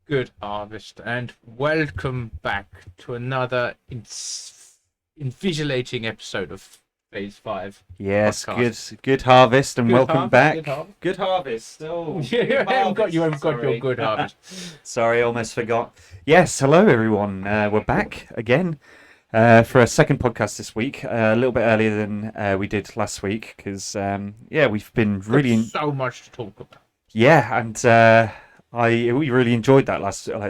Good harvest, and welcome back to another invigilating episode of Phase5. Yes, Podcast. good harvest, and Good welcome harvest, back. Good harvest. Oh, you haven't got your good harvest. Sorry, almost forgot. Yes, hello everyone. We're back again for a second podcast this week. A little bit earlier than we did last week because we've been really so much to talk about. Yeah, and we really enjoyed that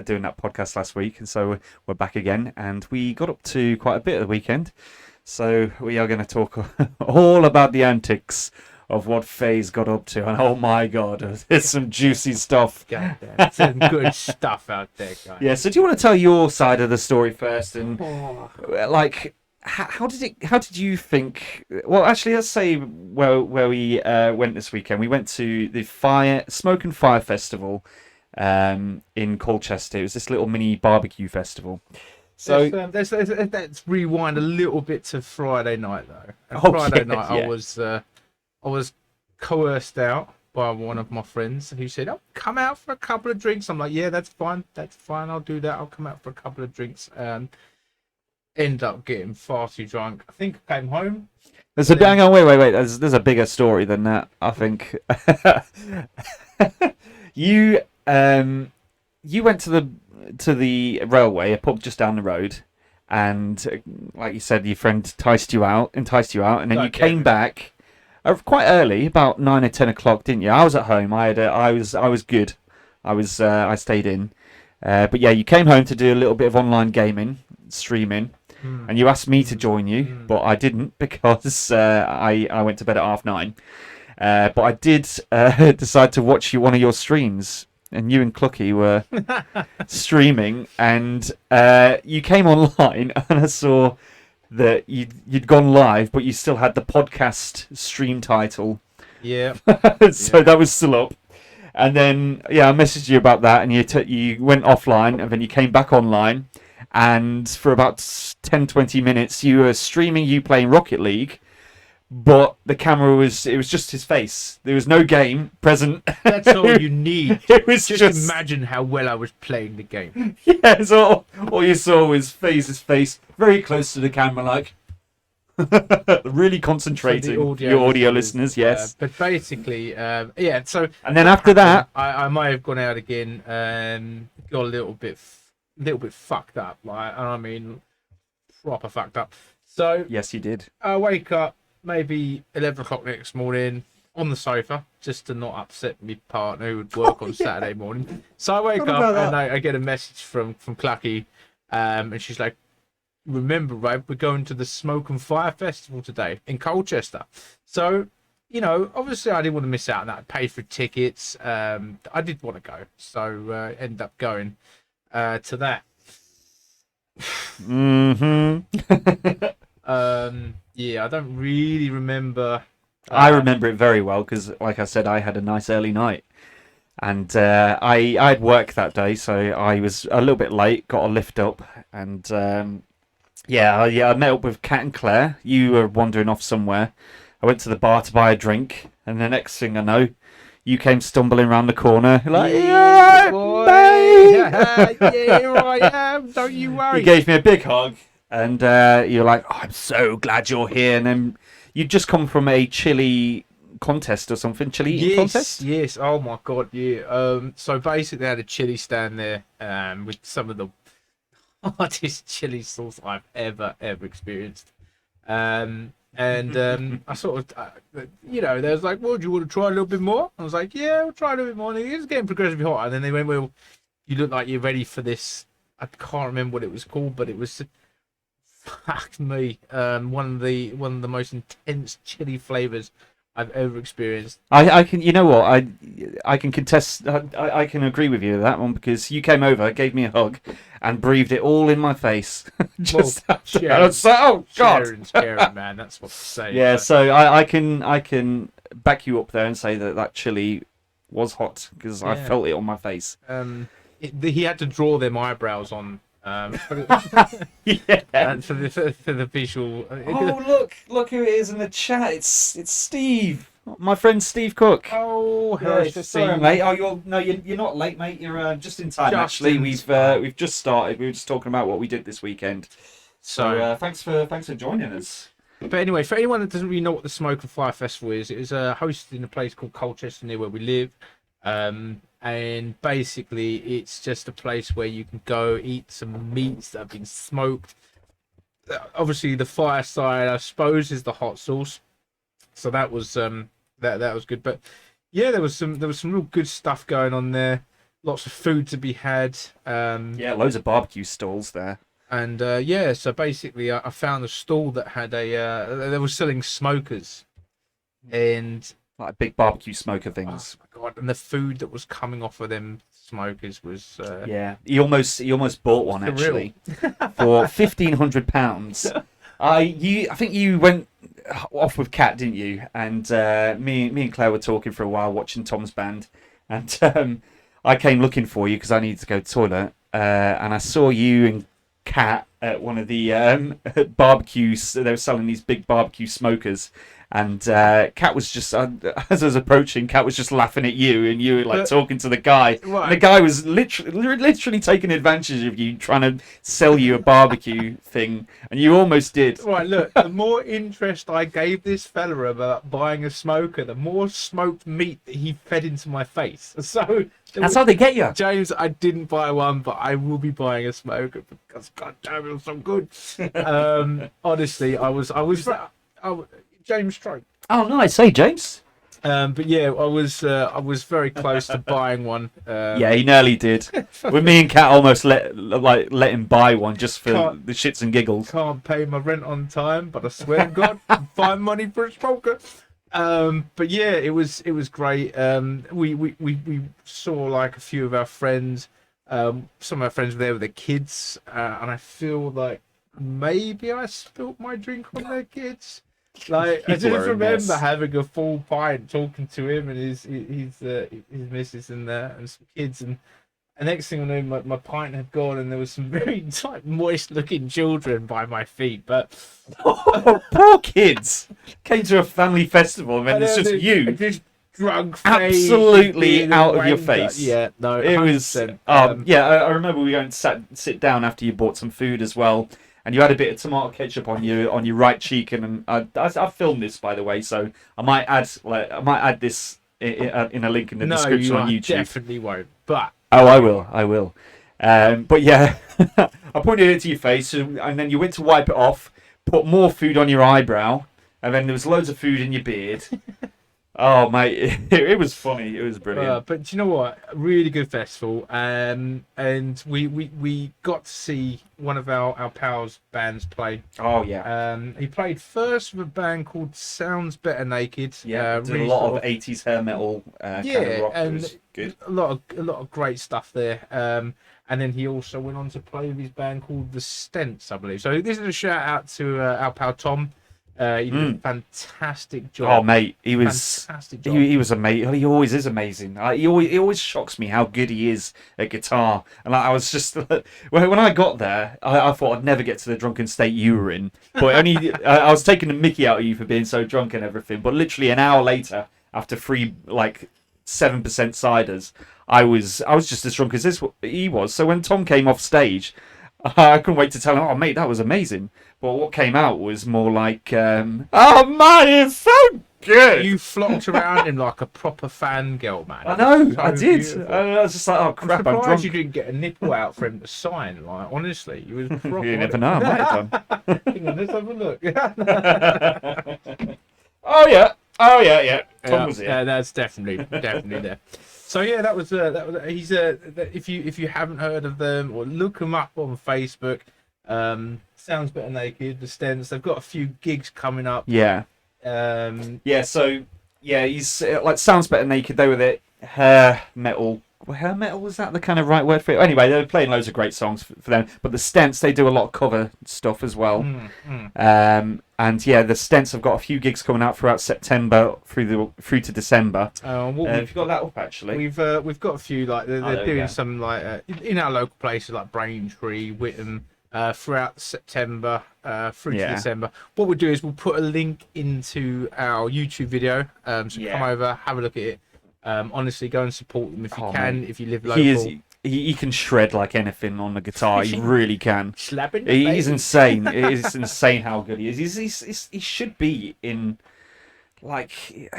doing that podcast last week, and so we're back again, and we got up to quite a bit of the weekend. So we are going to talk all about the antics of what Phase got up to, and oh my god, there's some juicy stuff. God damn, some good stuff out there, guys. Yeah. So do you want to tell your side of the story first, and how did you think? Well, actually, let's say where we went this weekend. We went to the Smoke and Fire Festival in Colchester. It was this little mini barbecue festival. So let's rewind a little bit to Friday night though. And Friday night, yeah. I was coerced out by one of my friends who said, "Oh, come out for a couple of drinks." I'm like, "Yeah, that's fine. I'll do that. I'll come out for a couple of drinks." End up getting far too drunk. I think I came home. Hang on, wait. There's a bigger story than that, I think. You went to the railway, a pub just down the road, and like you said, your friend enticed you out, and then you came back quite early, about 9 or 10 o'clock, didn't you? I was at home. I was good. I stayed in, but yeah, you came home to do a little bit of online gaming, streaming, and you asked me to join you, but I didn't because I went to bed at 9:30. But I did decide to watch one of your streams, and you and Clucky were streaming, and you came online, and I saw that you'd gone live, but you still had the podcast stream title. Yeah. So that was still up. And then, I messaged you about that, and you went offline, and then you came back online, and for about 10-20 minutes, you were streaming you playing Rocket League. But the camera was just his face. There was no game present. That's all you need. It was just imagine how well I was playing the game. Yeah, so all you saw was Phase's face, very close to the camera, like really concentrating. Your audio listeners, yes. But basically, So and then after that, I might have gone out again and got a little bit fucked up. I mean, proper fucked up. So yes, you did. I wake up. Maybe 11 o'clock next morning on the sofa, just to not upset my partner who would work on Saturday morning. So I wake up and I get a message from Clucky, and she's like, "Remember, right? We're going to the Smoke and Fire Festival today in Colchester." So, obviously I didn't want to miss out on that. I paid for tickets. I did want to go, so ended up going to that. I don't really remember. I remember it very well because, like I said, I had a nice early night, and I'd work that day, so I was a little bit late. Got a lift up, and I met up with Kat and Claire. You were wandering off somewhere. I went to the bar to buy a drink, and the next thing I know, you came stumbling around the corner, like, "Yeah, boy. Mate." Here I am. Don't you worry. You gave me a big hug. And you're like, "Oh, I'm so glad you're here." And then you'd just come from a chili contest or something, chili eating contest? Yes. Oh, my God, yeah. So basically, I had a chili stand there with some of the hottest chili sauce I've ever experienced. And I sort of, they was like, "Well, do you want to try a little bit more?" I was like, "Yeah, we'll try a little bit more." And it's getting progressively hotter. And then they went, "Well, you look like you're ready for this." I can't remember what it was called, but it was... Fuck me! One of the most intense chili flavors I've ever experienced. I can, you know what? I can contest. I can agree with you with that one because you came over, gave me a hug, and breathed it all in my face. Just after. I was like, "Oh God!" Sharing, man. That's what to say. Yeah, so I can back you up there and say that chili was hot because I felt it on my face. He had to draw them eyebrows on Yeah. And for the visual. Oh, look who it is in the chat. It's Steve, my friend Steve Cook. Oh, hello, Yeah, sorry, mate. Oh, you're not late, mate. You're just in time. Just actually, in we've time. we've just started. We were just talking about what we did this weekend. So thanks for joining us. But anyway, for anyone that doesn't really know what the Smoke and Fire Festival is, it was hosted in a place called Colchester near where we live. And basically, it's just a place where you can go eat some meats that have been smoked. Obviously, the fireside, I suppose, is the hot sauce. So that was that was good. But yeah, there was some real good stuff going on there. Lots of food to be had. Yeah, loads of barbecue stalls there. And yeah, so basically, I found a stall that had they were selling smokers, and Like big barbecue smoker things. oh my god! And the food that was coming off of them smokers was Yeah, he almost bought one actually for £1,500. I think you went off with Kat, didn't you? And me and Claire were talking for a while, watching Tom's band, and I came looking for you because I needed to go to the toilet, and I saw you and Kat at one of the barbecues. They were selling these big barbecue smokers. And Kat was just, as I was approaching, Kat was just laughing at you, and you were like talking to the guy. Right. And the guy was literally taking advantage of you, trying to sell you a barbecue thing, and you almost did. Right, look, the more interest I gave this fella about buying a smoker, the more smoked meat that he fed into my face. So That's how they get you. James, I didn't buy one, but I will be buying a smoker because God damn, it was so good. Honestly, I was James Stroke. Oh, nice. Hey, James. But yeah, I was very close to buying one. Yeah, he nearly did. With me and Kat almost let him buy one just for the shits and giggles. Can't pay my rent on time, but I swear to God, I'll find money for a smoker. But yeah, it was great. We saw like a few of our friends. Some of our friends were there with their kids, and I feel like maybe I spilled my drink on their kids. Like I just remember having a full pint, talking to him and his missus and some kids, and next thing I knew, my pint had gone, and there was some very like moist-looking children by my feet. But poor kids came to a family festival, and then it's just you, just drunk, absolutely out of your face. Yeah, no, it 100%. Was. Yeah, I remember we went and sit down after you bought some food as well. And you had a bit of tomato ketchup on your right cheek, and I filmed this, by the way, so I might add this in a link in the description on YouTube. Definitely won't. But I will. But yeah, I pointed it to your face, and then you went to wipe it off, put more food on your eyebrow, and then there was loads of food in your beard. Oh mate, it was funny. It was brilliant. But do you know what? A really good festival. And we got to see one of our pals' bands play. Oh yeah. He played first with a band called Sounds Better Naked. Yeah, did really a lot of 80s hair metal kind of rock. And it was good. A lot of great stuff there. And then he also went on to play with his band called the Stents, I believe. So this is a shout out to our pal Tom. He did a fantastic job. Oh mate, he was amazing. He always is amazing. He always shocks me how good he is at guitar. And I was just when I got there, I thought I'd never get to the drunken state you were in. But only I was taking the mickey out of you for being so drunk and everything. But literally an hour later, after 7% ciders, I was just as drunk as he was. So when Tom came off stage, I couldn't wait to tell him, "Oh mate, that was amazing." But what came out was more like, "Oh man, it's so good." You flocked around him like a proper fangirl, man. I know, so I did. Beautiful. I was just like, "Oh crap, I'm I'm surprised drunk." you didn't get a nipple out for him to sign. Like honestly, you was proper. You never know, I might have done. Hang on, let's have a look. Oh yeah. Tom was here. Yeah, that's definitely there. So yeah, that was he's if you haven't heard of them, or look them up on Facebook. Sounds Better Naked, the Stents. They've got a few gigs coming up. Yeah. So he's like Sounds Better Naked. They were the hair metal hair metal, was that the kind of right word for it? Anyway, they were playing loads of great songs for them. But the Stents, they do a lot of cover stuff as well. And yeah, the Stents have got a few gigs coming out throughout September through to December. Have you got that up actually? We've got a few, like they're doing some like in our local places like Braintree, Whittam, throughout September through to December. What we'll do is we'll put a link into our YouTube video. So come over, have a look at it. Honestly, go and support them if you can. Mate. If you live local, he can shred like anything on the guitar. He really can. Slapping. He's insane. It is insane how good he is. He should be in, like,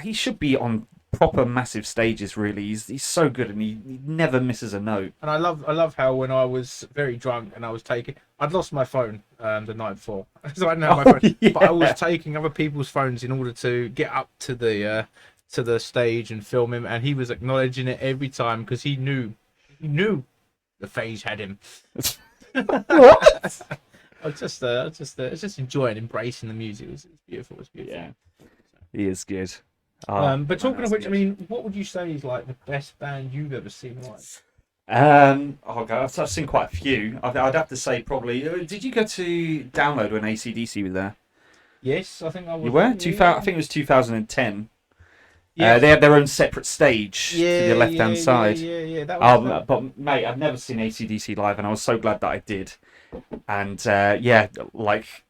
he should be on proper massive stages. Really, he's so good, and he never misses a note. And I love how when I was very drunk and I'd lost my phone the night before, so I didn't have my phone. Yeah. But I was taking other people's phones in order to get up to the stage and film him, and he was acknowledging it every time because he knew the Phase had him. What? I was just enjoying, embracing the music. It's beautiful. It's beautiful. Yeah, he is good. But talking of which, good. I mean, what would you say is like the best band you've ever seen live? I've seen quite a few. I'd have to say probably. Did you go to Download when ACDC was there? Yes, I think I was. You were? I think it was 2010. Yeah. They had their own separate stage to the left-hand side. Yeah. That was but mate, I've never seen ACDC live, and I was so glad that I did. And like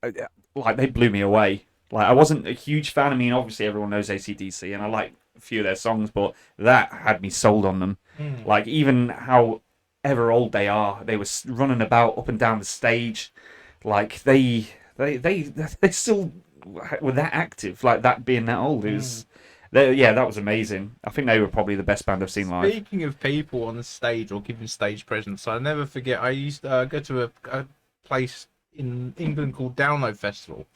they blew me away. Like, I wasn't a huge fan. I mean, obviously everyone knows ACDC, and I like a few of their songs, but that had me sold on them. Like, even however old they are, they were running about up and down the stage. Like, they still were that active. Like, that being that old, it was. That was amazing. I think they were probably the best band I've seen live. Speaking of people on the stage or giving stage presence, I'll never forget. I used to go to a place in England called Download Festival,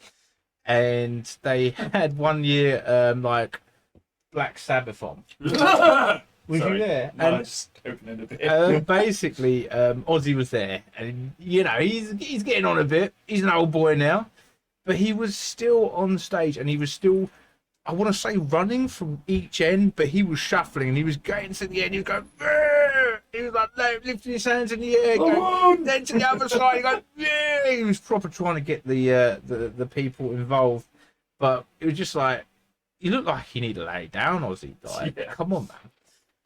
and they had one year like Black Sabbath on. Was you there? No, just opening a bit. Basically, Ozzy was there, and he's getting on a bit. He's an old boy now, but he was still on stage, and he was still, I want to say, running from each end, but he was shuffling, and he was getting to the end. He was going, "Arr!" He was like lifting his hands in the air, going, then to the other side. He goes, "Yeah!" He was proper trying to get the people involved, but it was just like, you look like you need to lay down, Ozzy. Like, come on,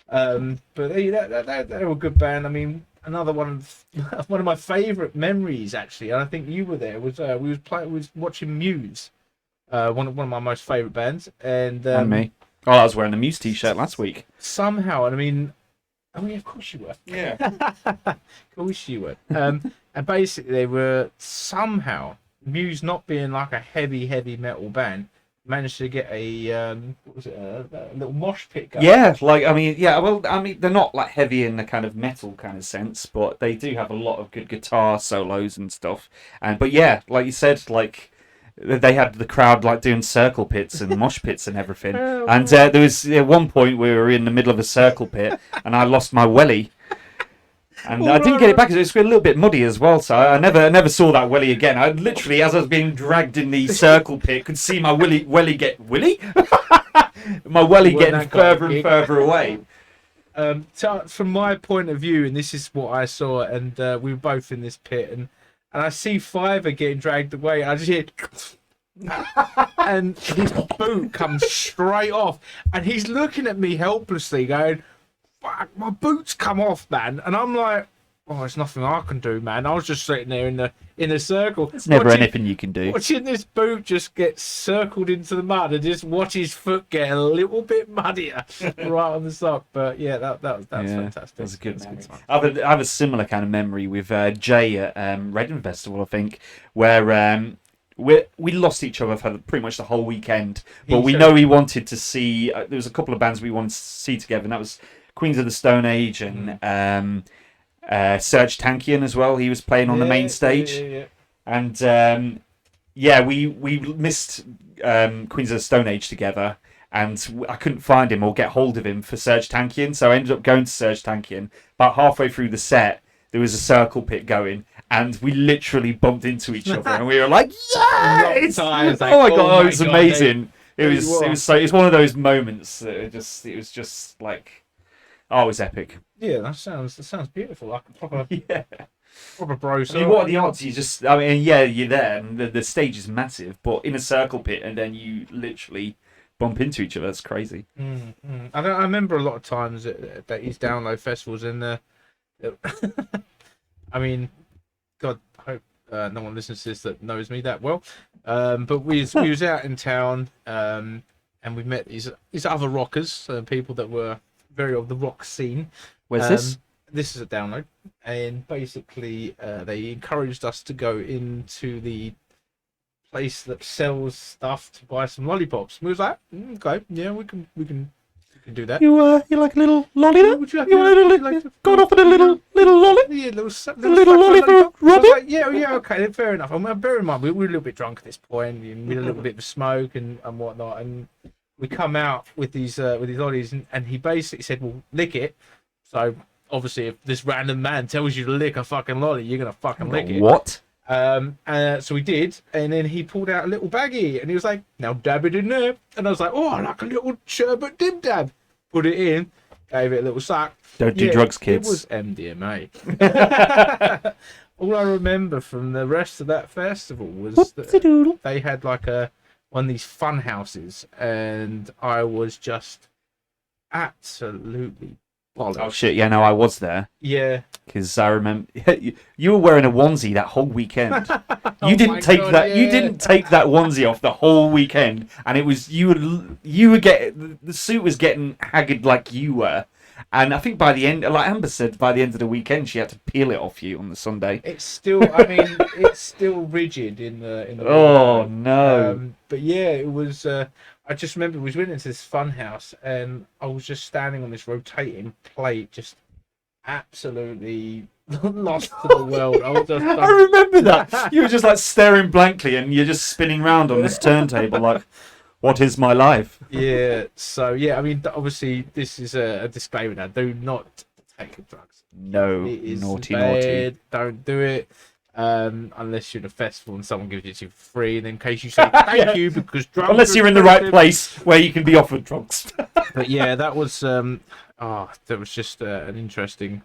man. But they were a good band. I mean, another one of my favourite memories, actually, and I think you were there, was we was watching Muse. One of my most favourite bands, and me. Oh, I was wearing a Muse t-shirt last week. Somehow, and I mean, of course you were. Yeah, of course you were. And basically, they were somehow, Muse not being like a heavy metal band, managed to get a little mosh pit going. Yeah, they're not like heavy in the kind of metal kind of sense, but they do have a lot of good guitar solos and stuff. But yeah, like you said, like, they had the crowd like doing circle pits and mosh pits and everything. And there was at one point we were in the middle of a circle pit, and I lost my welly. And I didn't get it back because it was a little bit muddy as well, so I never saw that welly again. I literally, as I was being dragged in the circle pit, could see my welly get my welly getting further and further away. So from my point of view, and this is what I saw, and we were both in this pit, and I see Fiverr getting dragged away. I just hear, and his boot comes straight off, and he's looking at me helplessly, going, "Fuck, my boot's come off, man!" And I'm like, "Oh, there's nothing I can do, man." I was just sitting there in the circle. There's never anything you can do. Watching this boot just get circled into the mud, and just watch his foot get a little bit muddier right on the sock. But yeah, that was fantastic. That was a good memory. I have a similar kind of memory with Jay at Reading Festival, I think, where we lost each other for pretty much the whole weekend. But we know we wanted to see. There was a couple of bands we wanted to see together, and that was Queens of the Stone Age and Serge Tankian as well. He was playing on the main stage. Yeah. And we missed Queens of the Stone Age together, and I couldn't find him or get hold of him for Serge Tankian, so I ended up going to Serge Tankian. About halfway through the set, there was a circle pit going, and we literally bumped into each other, and we were like, "Yes!" Oh my god, it was amazing. It was one of those moments that it was just like, Oh, it was epic. Yeah, that sounds beautiful. Like a proper Yeah. proper bro. I mean, what are the odds? You just, I mean, yeah, you're there, and the stage is massive, but in a circle pit, and then you literally bump into each other. That's crazy. I remember a lot of times that he's download festivals, and I mean, God, I hope no one listens to this that knows me that well. But we was out in town, and we met these other rockers, people that were very of the rock scene. Where's this? This is a download, and basically they encouraged us to go into the place that sells stuff to buy some lollipops. We was like, okay, yeah, we can do that. You like a little lolly there? Would you like got off with a little lolly? Yeah, little lolly for Robert? Like, yeah, okay, then fair enough. Bear in mind, we were a little bit drunk at this point. We had a little bit of smoke and whatnot, and we come out with these lollies, and he basically said, "Well, lick it." So obviously, if this random man tells you to lick a fucking lolly, you're gonna fucking lick it. What? So we did, and then he pulled out a little baggie, and he was like, "Now dab it in there." And I was like, "Oh, I like a little sherbet dib dab." Put it in, gave it a little suck. Don't do drugs, kids. It was MDMA. All I remember from the rest of that festival was that they had like one of these fun houses, and I was just absolutely bollocks. Oh shit! Yeah, no, I was there. Yeah, because I remember you were wearing a onesie that whole weekend. You didn't take God, that. yeah. You didn't take that onesie off the whole weekend, and it was you were getting the suit was getting haggard like you were, and I think by the end, like Amber said, by the end of the weekend, she had to peel it off you on the Sunday. it's still. I mean, it's still rigid in the. Oh no! But yeah, it was. I just remember we went into this fun house, and I was just standing on this rotating plate, just absolutely lost to the world. I was just. I remember that. You were just like staring blankly, and you're just spinning round on this turntable, like, what is my life? Yeah. So yeah, I mean, obviously, this is a disclaimer now. Do not take drugs. No, It is naughty. Don't do it. Unless you're at a festival and someone gives it to you for free, and in case you say thank you because drugs. Unless you're in the right place where you can be offered drugs. But yeah, that was that was just an interesting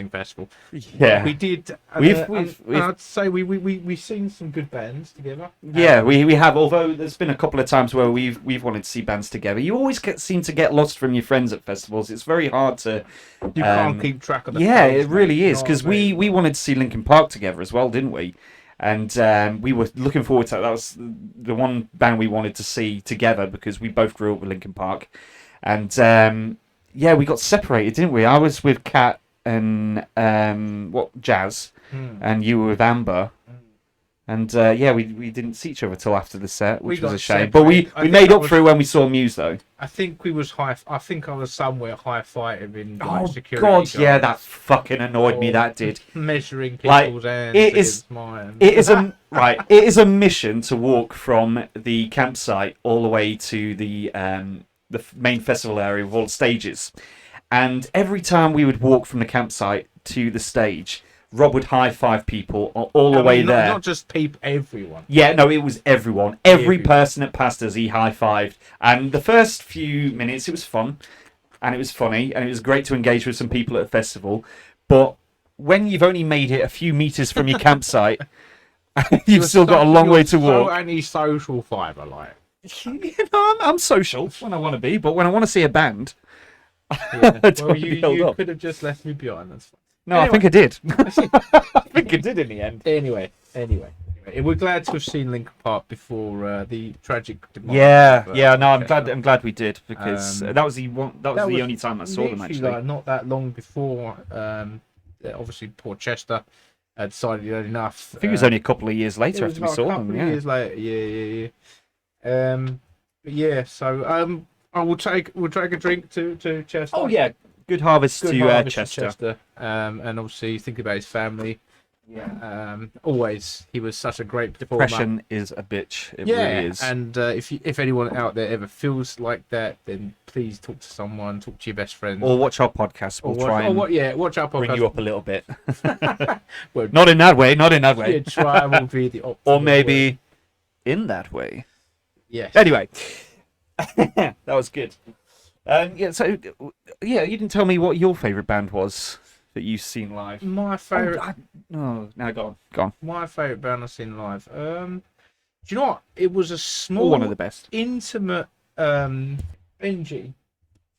festival. Yeah, We did. We've I'd say we've seen some good bands together. Yeah, we have. Although there's been a couple of times where we've wanted to see bands together. You always seem to get lost from your friends at festivals. It's very hard to. You can't keep track of the. Yeah, friends, it really mate, is, because we wanted to see Linkin Park together as well, didn't we? And we were looking forward to that. That was the one band we wanted to see together because we both grew up with Linkin Park, and yeah, we got separated, didn't we? I was with Kat and Jazz, and you were with Amber. And yeah, we didn't see each other till after the set, which was a shame. But we made up for it when we saw Muse, though. I think I think I was somewhere high-fiving in Oh security God, guards, yeah, that fucking annoyed me. That did. Measuring Like, people's hands. it is right. It is a mission to walk from the campsite all the way to the main festival area with all the stages. And every time we would walk from the campsite to the stage, Rob would high-five people all the way there. Not just people, everyone. Yeah, no, it was everyone. Every person that passed us, he high-fived. And the first few minutes, it was fun, and it was funny, and it was great to engage with some people at a festival. But when you've only made it a few meters from your campsite, you've still got a long way to walk. So anti-social fibre, like. You know, I'm social when I want to be, but when I want to see a band, Yeah. I don't Well, want to be held you up. could have just left me behind. That's fine. No, Anyway. I think I did. I think I did in the end. Anyway, we're glad to have seen Linkin Park before the tragic demise. Yeah, of, yeah. No, I'm Chester. glad we did because that was the one. That was the only time I saw them Literally, actually. like, not that long before. Obviously, poor Chester had decided he had enough. I think it was only a couple of years later after we saw them. A Yeah. years later, yeah. But yeah. So we'll take a drink to Chester. Oh yeah, good harvest Good to harvest Chester. And obviously think about his family. Yeah. Always, he was such a great Depression is a bitch. It really is. And if anyone out there ever feels like that, then please talk to someone. Talk to your best friend. Or watch our podcast. We'll try and watch our podcast. bring you up a little bit. Well, Not in that way. Not in that way. yeah, try will be the optimal Or maybe way. in that way. Yes. Anyway, that was good. Yeah. So, yeah, you didn't tell me what your favourite band was that you've seen live. My favourite. No, go on. My favourite band I've seen live. Do you know what? It was a small, One of the best. intimate Benji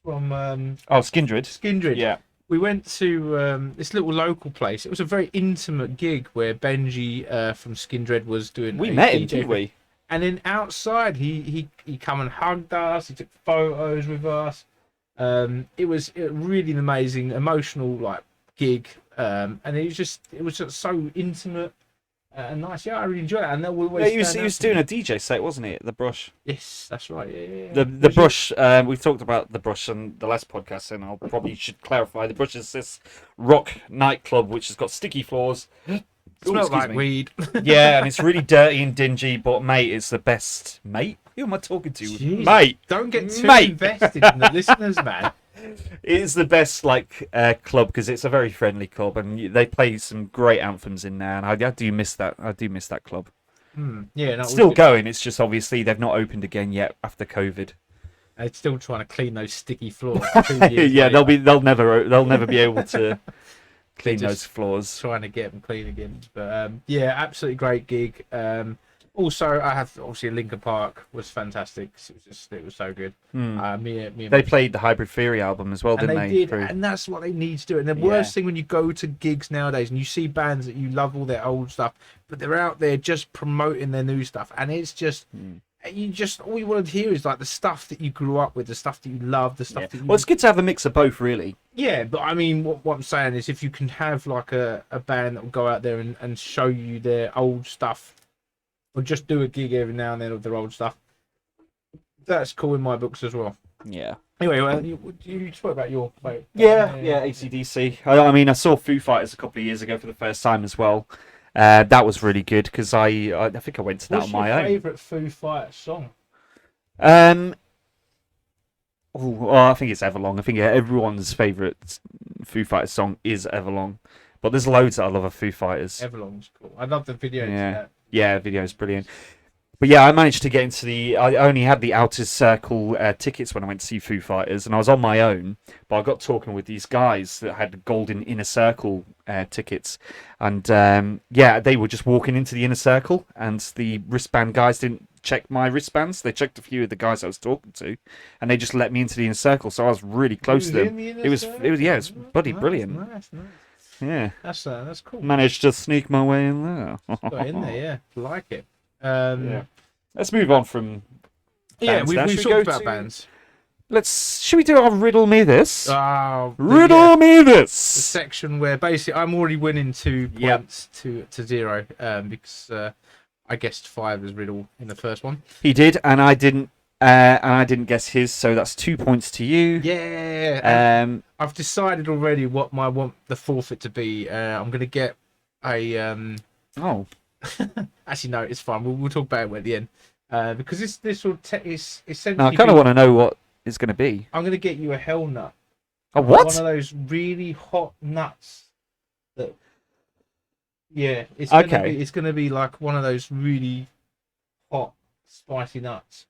from Skindred. Skindred. Yeah. We went to this little local place. It was a very intimate gig where Benji from Skindred was doing. We a met him, DJ didn't we? And then outside, he come and hugged us. He took photos with us. It was really an amazing, emotional gig. And it was just so intimate and nice. Yeah, I really enjoyed it. And He was doing a DJ set, wasn't he? At the Brush. Yes, that's right. Yeah. The Brush. We've talked about the Brush on the last podcast, and I'll probably should clarify. The Brush is this rock nightclub which has got sticky floors. Smells like weed. Yeah, and it's really dirty and dingy, but mate, it's the best. Mate? Who am I talking to? Jeez, mate! Don't get too invested in the listeners, man. It's the best club because it's a very friendly club, and they play some great anthems in there, and I do miss that. I do miss that club. Yeah, it's still going. It's just obviously they've not opened again yet after COVID. They're still trying to clean those sticky floors. Yeah, they'll never be able to clean those floors. Trying to get them clean again, but yeah, absolutely great gig. Also, I have obviously Linkin Park was fantastic. It was so good. They played the Hybrid Theory album as well, didn't they? And that's what they need to do. And the worst thing when you go to gigs nowadays and you see bands that you love all their old stuff, but they're out there just promoting their new stuff, and it's just. All you want to hear is like the stuff that you grew up with, the stuff that you love, the stuff that you... Well, it's good to have a mix of both, really. Yeah, but I mean, what I'm saying is if you can have like a band that will go out there and show you their old stuff, or just do a gig every now and then of their old stuff, that's cool in my books as well. Yeah. Anyway, you spoke about your favourite. Yeah, ACDC. I mean, I saw Foo Fighters a couple of years ago for the first time as well. That was really good because I think I went to that on my own. What's your favourite Foo Fighters song? I think it's Everlong. I think everyone's favourite Foo Fighters song is Everlong. But there's loads that I love of Foo Fighters. Everlong's cool. I love the video. Yeah, the video is brilliant. But yeah, I managed to get into I only had the Outer Circle tickets when I went to see Foo Fighters, and I was on my own. But I got talking with these guys that had golden Inner Circle tickets, and they were just walking into the Inner Circle, and the wristband guys didn't check my wristbands. They checked a few of the guys I was talking to, and they just let me into the Inner Circle. So I was really close to them. It was bloody brilliant. Nice. Yeah, that's cool. Managed to sneak my way in there. Got in there, yeah, like it. Let's move on from bands. We've talked about bands. Should we do our Riddle Me This? Riddle Me This! The section where basically I'm already winning 2 points to 0 because I guessed 5 as Riddle in the first one. He did, and I didn't guess his, so that's 2 points to you. Yeah. I've decided already what I want the forfeit to be. I'm going to get a... Actually, no, it's fine. We'll talk about it at the end. Because this will is essentially... No, I kind of want to know what it's going to be. I'm going to get you a hell nut. A what? One of those really hot nuts. It's going to be like one of those really hot, spicy nuts.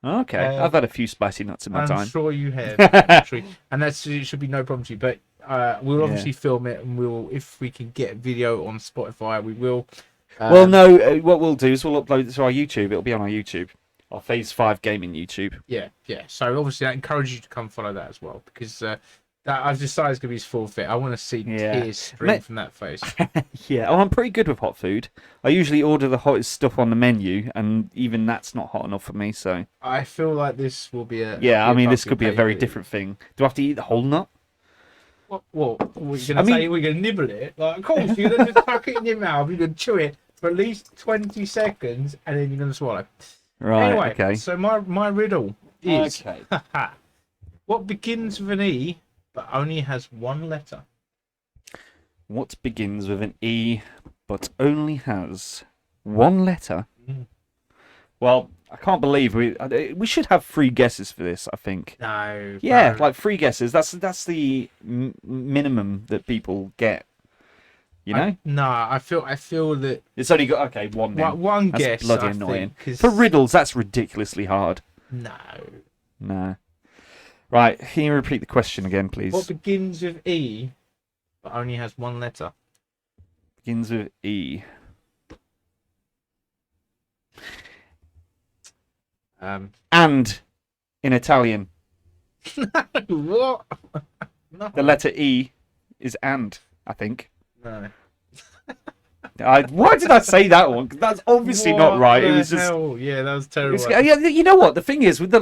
Okay, I've had a few spicy nuts in my time. I'm sure you have, actually. And it should be no problem to you. But we'll obviously film it, and if we can get video on Spotify, we will. What we'll do is we'll upload it to our YouTube. It'll be on our YouTube, our Phase5 Gaming YouTube. Yeah. So obviously, I encourage you to come follow that as well, because that I've decided it's going to be his forfeit. I want to see tears stream from that face. Yeah, I'm pretty good with hot food. I usually order the hottest stuff on the menu, and even that's not hot enough for me. So I feel like this will be a... Yeah, I mean, this could be a very different thing. Do I have to eat the whole nut? What? We're going to say we're going to nibble it? Like, of course, you're going to just tuck it in your mouth, you're going to chew it for at least 20 seconds, and then you're going to swallow. Right, anyway, okay. So my riddle is... Okay. What begins with an E, but only has one letter? What begins with an E, but only has one letter? Well, I can't believe we should have 3 guesses for this, I think. No. Yeah, like 3 guesses. That's the minimum that people get. You know? I feel that it's only got one. Then. One that's guess. Bloody annoying. For riddles, that's ridiculously hard. No. No. Right, can you repeat the question again, please? What begins with E, but only has one letter? Begins with E. And in Italian. What? No. The letter E is and, I think. No. Why did I say that one? 'Cause that's obviously not right. It was just. Hell? Yeah, that was terrible. Yeah, you know what? The thing is, with the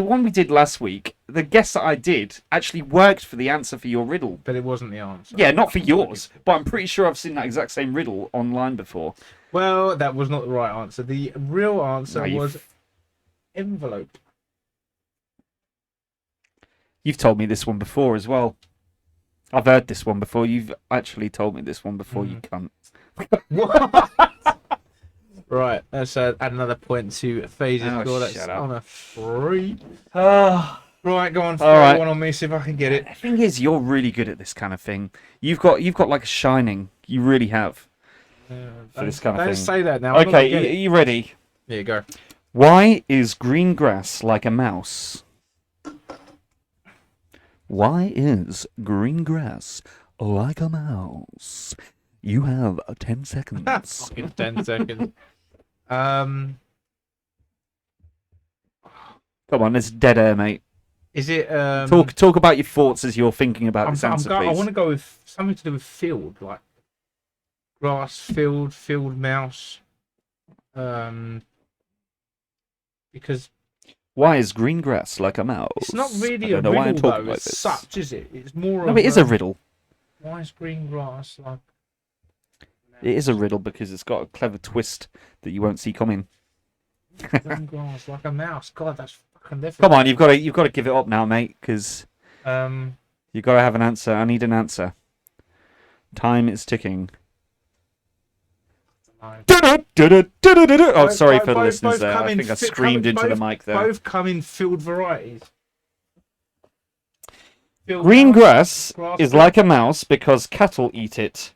one we did last week, the guess that I did actually worked for the answer for your riddle. But it wasn't the answer. Yeah, not for yours, but I'm pretty sure I've seen that exact same riddle online before. Well, that was not the right answer. The real answer was envelope. You've told me this one before as well. I've heard this one before. You've actually told me this one before, you cunt. What? Right, let's add another point to Phase's score. That's shut up. on a 3. Ah. Right, go on. All right. One on me, see if I can get it. The thing is, you're really good at this kind of thing. You've got like a shining. You really have. For this kind of don't thing. say that now. I'm not gonna get Okay, it. you ready? Here you go. Why is green grass like a mouse? Why is green grass like a mouse? You have 10 seconds. Fucking 10 seconds. Come on, there's dead air, mate. Is it Talk about your thoughts as you're thinking about this answer, I please. want to go with something to do with field, like grass, field mouse. Because Why is green grass like a mouse? it's not really I a don't know why I'm riddle talking though, like as this. such, is it? It's more No, of it is a riddle. Why is green grass like... It is a riddle because it's got a clever twist that you won't see coming. green grass like a mouse? God, that's fucking difficult. Come on, you've got to give it up now, mate, because you've got to have an answer. I need an answer. Time is ticking. Oh, sorry for the listeners there. I think I screamed into the mic there. Both come in field varieties. Field Green mouse, grass is like a mouse because cattle eat it.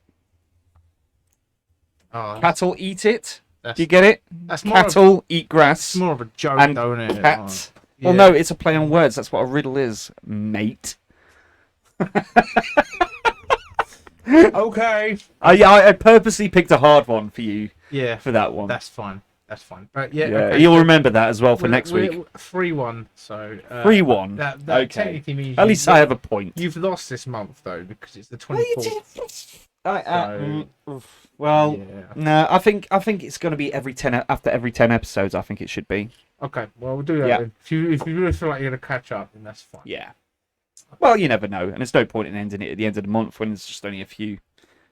Oh, Cattle eat it? Do you get it? That's more Cattle eat grass. more of a joke, and don't it? cat. Oh, Well, yeah. no, it's a play on words. That's what a riddle is, mate. Okay. I purposely picked a hard one for you Yeah, for that one. that's fine. That's fine. But yeah, Yeah, okay, you'll so remember that as well for we're- next week. we're 3-1. So 3-1. That Okay. technically means At least I have a point. You've lost this month though because it's the 24th. Well, Yeah. no, I think it's going to be after every 10 episodes. I think it should be. Okay, well we'll do that. Yeah. Then. If you really feel like you're gonna catch up, then that's fine. Yeah. Well, you never know, and there's no point in ending it at the end of the month when there's just only a few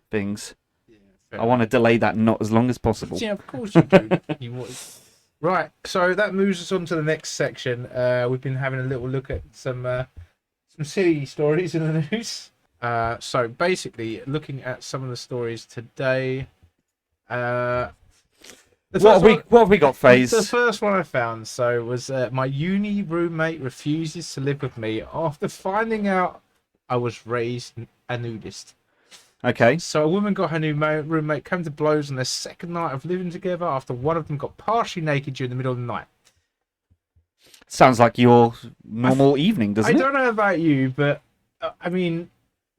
things. Yeah, I want to delay that not as long as possible. Yeah, of course you do. Right, so that moves us on to the next section. We've been having a little look at some silly stories in the news. So basically, looking at some of the stories today. What have we got, Phase? The first one I found was my uni roommate refuses to live with me after finding out I was raised a nudist. Okay. So a woman got her new roommate came to blows on their second night of living together after one of them got partially naked during the middle of the night. Sounds like your normal evening, doesn't it? I don't know about you, but I mean,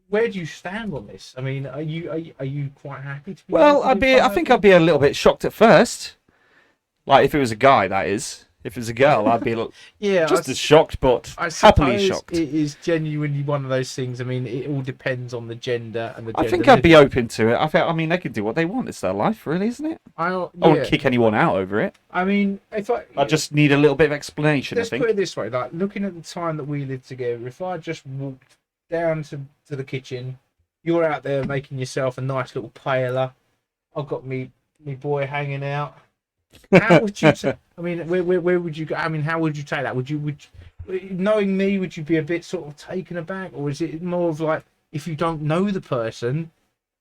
where do you stand on this? I mean, are you quite happy to be? Well, I think I'd be a little bit shocked at first. Like if it was a guy, that is. If it was a girl, I'd be just as shocked, but happily shocked. It is genuinely one of those things. I mean, it all depends on the gender and the. I think I'd be open to it. I mean, they can do what they want. It's their life, really, isn't it? I won't kick anyone out over it. I mean, I just need a little bit of explanation. Let's I think. put it this way: like looking at the time that we lived together, if I just walked down to the kitchen, you're out there making yourself a nice little paella. I've got me boy hanging out. How would you? I mean, where would you go? I mean, how would you take that? Would knowing me, would you be a bit sort of taken aback, or is it more of like if you don't know the person,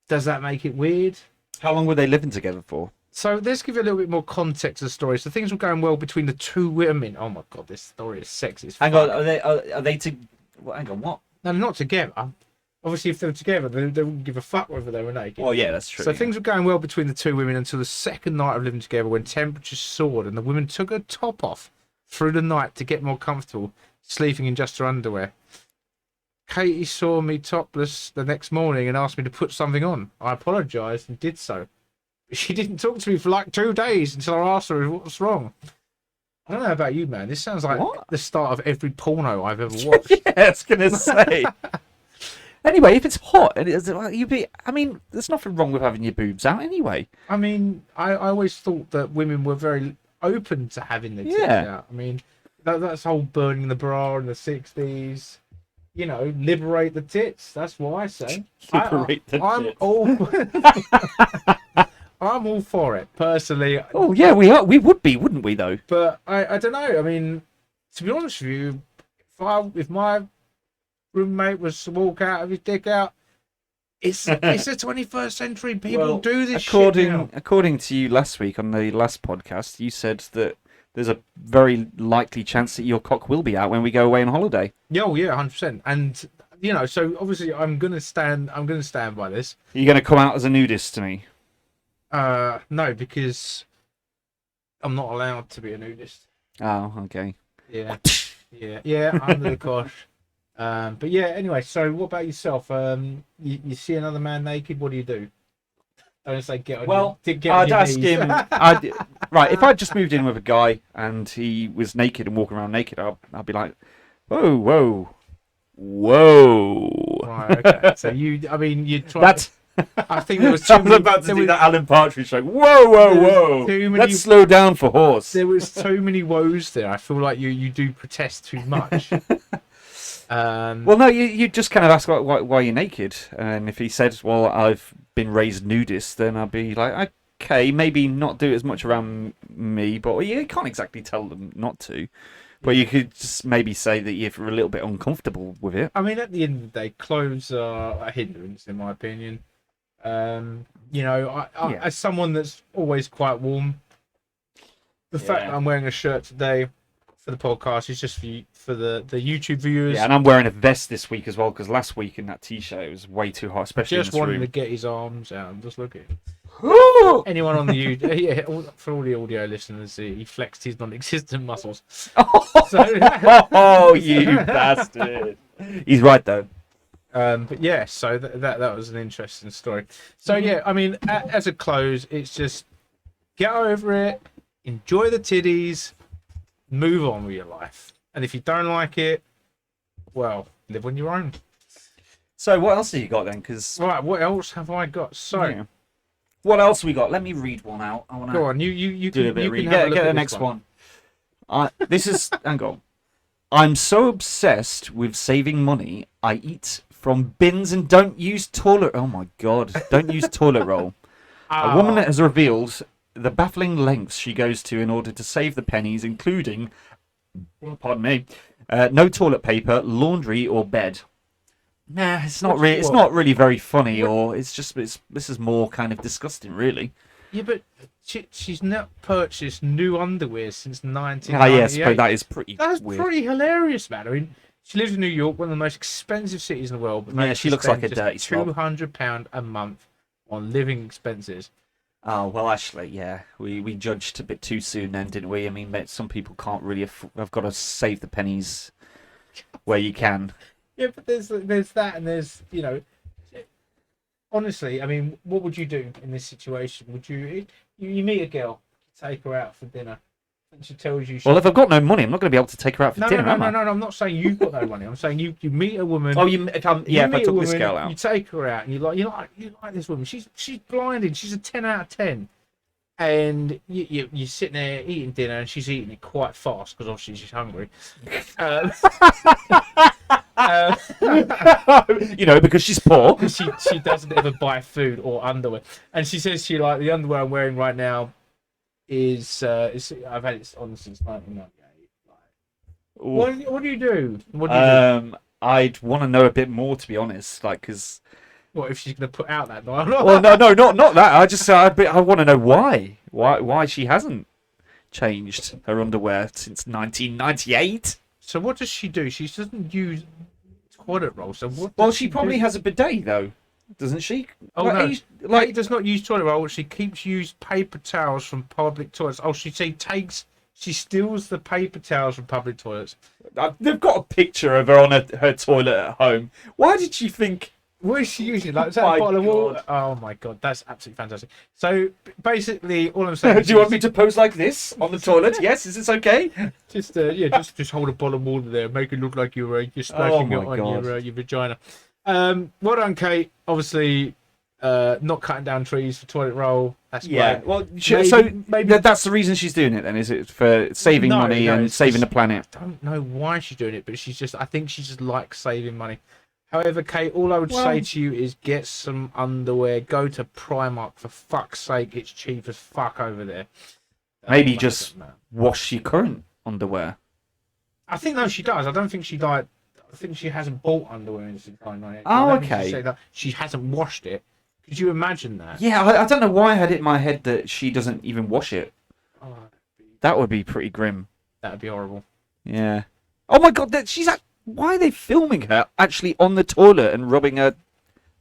does that make it weird? How long were they living together for? So let's give you a little bit more context to the story. So things were going well between the two women. Oh my god, this story is sexy. Hang on, are they hang on, what? No, not together. Obviously, if they were together, they wouldn't give a fuck whether they were naked. Well, yeah, that's true. So things were going well between the two women until the second night of living together when temperatures soared and the woman took her top off through the night to get more comfortable. sleeping in just her underwear. Katie saw me topless the next morning and asked me to put something on. I apologised and did so. She didn't talk to me for like 2 days until I asked her what was wrong. I don't know about you, man. This sounds like the start of every porno I've ever watched. Yeah, I was going to say. Anyway, if it's hot, and I mean, there's nothing wrong with having your boobs out anyway. I mean, I always thought that women were very open to having their tits out. I mean, that's whole burning the bra in the 60s. You know, liberate the tits. That's what I say. Liberate the tits. I'm all for it, personally. Oh, yeah, we are. We would be, wouldn't we, though? But I don't know. I mean, to be honest with you, if my roommate was to walk out of his dick out, it's the 21st century. People do this shit now. According to you last week on the last podcast, you said that there's a very likely chance that your cock will be out when we go away on holiday. Yeah, 100%. And you know, so obviously, I'm gonna stand by this. Are you gonna come out as a nudist to me? No, because I'm not allowed to be a nudist. Oh, okay. Yeah, under the cosh. But yeah, anyway. So, what about yourself? You see another man naked, what do you do? Don't say get on. I'd ask him. Right, if I just moved in with a guy and he was naked and walking around naked, I'd be like, whoa. Right, okay. So you try. That's. I think there was too many. I was about to do that Alan Partridge like, whoa. Let's slow down for horse. There was too many woes there. I feel like you do protest too much. Well, no, you just kind of ask why you're naked, and if he said, "Well, I've been raised nudist," then I'd be like, "Okay, maybe not do as much around me," but you can't exactly tell them not to. But you could just maybe say that you're a little bit uncomfortable with it. I mean, at the end of the day, clothes are a hindrance, in my opinion. You know, I as someone that's always quite warm, the fact that I'm wearing a shirt today for the podcast is just for the YouTube viewers. Yeah, and I'm wearing a vest this week as well because last week in that t-shirt it was way too hot, especially just in this wanting room. to get his arms out and just look at him. Anyone on the YouTube, for all the audio listeners, he flexed his non-existent muscles. Oh, you bastard! He's right though. But yeah, so that was an interesting story. So yeah, I mean, as a close, it's just get over it, enjoy the titties, move on with your life, and if you don't like it, well, live on your own. So what else have you got then? Because right, what else have I got? So, what else we got? Let me read one out. I want to go on. You do can, a bit. You Read. can have a look get at the next one. This is hang on. I'm so obsessed with saving money. I eat from bins and don't use toilet. Oh my god! Don't use toilet roll. A woman has revealed the baffling lengths she goes to in order to save the pennies, including, pardon me, no toilet paper, laundry, or bed. Nah, it's not really. It's not really very funny, or it's just. This is more kind of disgusting, really. Yeah, but she's not purchased new underwear since 1998. Ah, yes, but that is pretty. That's weird. pretty hilarious, man. I mean, she lives in New York, one of the most expensive cities in the world. But yeah, she looks like a dirty slob. £200 a month on living expenses. Oh well, actually, yeah, we judged a bit too soon then, didn't we? I mean, some people can't really. Have got to save the pennies where you can. Yeah, but there's that, and there's honestly, I mean, what would you do in this situation? Would you meet a girl, take her out for dinner, and she tells you? Well, if I've got no money, I'm not going to be able to take her out for dinner. No, I'm not saying you've got no money. I'm saying you meet a woman. Oh, if I took this girl out, you take her out, and you like this woman. She's blinding. She's a 10 out of 10. And you're sitting there eating dinner, and she's eating it quite fast because obviously she's hungry. Because she's poor. She doesn't ever buy food or underwear, and she says the underwear I'm wearing right now is I've had it on since 1998. What do you do? I'd want to know a bit more, to be honest, because. What if she's going to put out that night? Well, no, not that. I just I want to know why she hasn't changed her underwear since 1998. So what does she do? She doesn't use toilet roll. So what? Well, she probably has a bidet though, doesn't she? Oh no, Kate does not use toilet roll. She keeps used paper towels from public toilets. Oh, she takes She steals the paper towels from public toilets. They've got a picture of her on her toilet at home. Why did you think? What is she using? Like, is that a bottle of water? Oh my god, that's absolutely fantastic. So basically, all I'm saying. Do you want me to pose like this on the toilet? Yes, is this okay? Just hold a bottle of water there, make it look like you're splashing it on your vagina. Well done, Kate. Obviously, not cutting down trees for toilet roll. That's great. Well, maybe that's the reason she's doing it. Then is it for saving money and saving the planet? I don't know why she's doing it, but I think she just likes saving money. However, Kate, all I would say to you is get some underwear. Go to Primark, for fuck's sake. It's cheap as fuck over there. Maybe just wash your current underwear. I think she does. I don't think she I think she hasn't bought underwear in 1998. Oh, okay. Say that she hasn't washed it. Could you imagine that? Yeah, I don't know why I had it in my head that she doesn't even wash it. Oh, that would be pretty grim. That would be horrible. Yeah. Oh my god, why are they filming her actually on the toilet and rubbing her?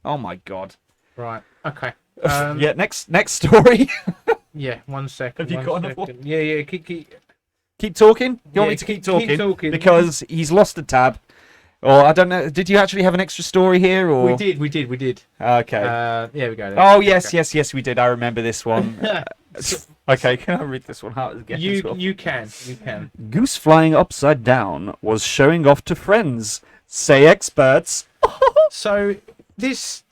Oh my god. Right. Okay. Yeah. Next story. Yeah. 1 second. Have you got another one? Yeah. Keep talking. You want me to keep talking? Keep talking. Because he's lost the tab. Or I don't know. Did you actually have an extra story here? Or we did. Okay. Yeah, we go. Oh yes, we did. I remember this one. Okay, can I read this one out again? You can. Goose flying upside down was showing off to friends, say experts. So this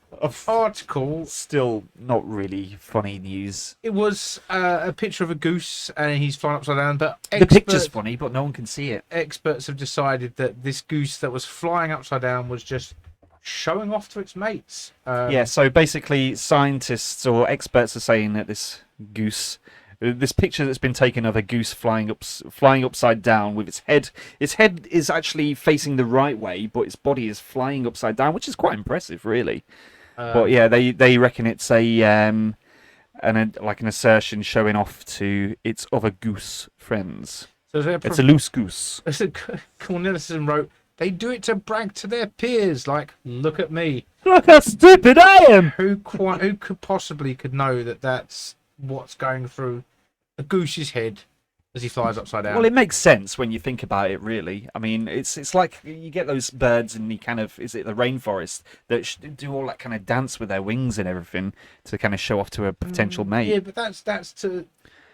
article, still not really funny news. It was a picture of a goose and he's flying upside down, but the picture's funny, but no one can see it. Experts have decided that this goose that was flying upside down was just showing off to its mates. So basically scientists or experts are saying that this picture that's been taken of a goose flying upside down with its head is actually facing the right way, but its body is flying upside down, which is quite impressive, really. But yeah, they reckon it's an assertion showing off to its other goose friends. So it's a loose goose. Cornelissen wrote, they do it to brag to their peers, like, look at me. Look how stupid I am. Who could possibly know that that's what's going through a goose's head as he flies upside down? Well, it makes sense when you think about it, really. I mean, it's like you get those birds in the is it the rainforest that do all that kind of dance with their wings and everything to kind of show off to a potential mate. Yeah, but that's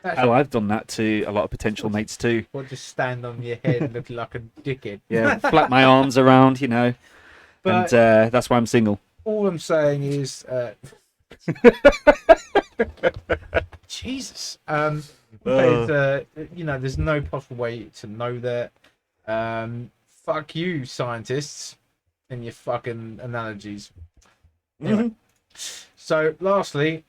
I've done that to a lot of potential mates too. Or just stand on your head looking like a dickhead. Yeah, flap my arms around, But and that's why I'm single. All I'm saying is, Jesus. There's no possible way to know that. Fuck you, scientists, and your fucking analogies. Anyway. So, lastly.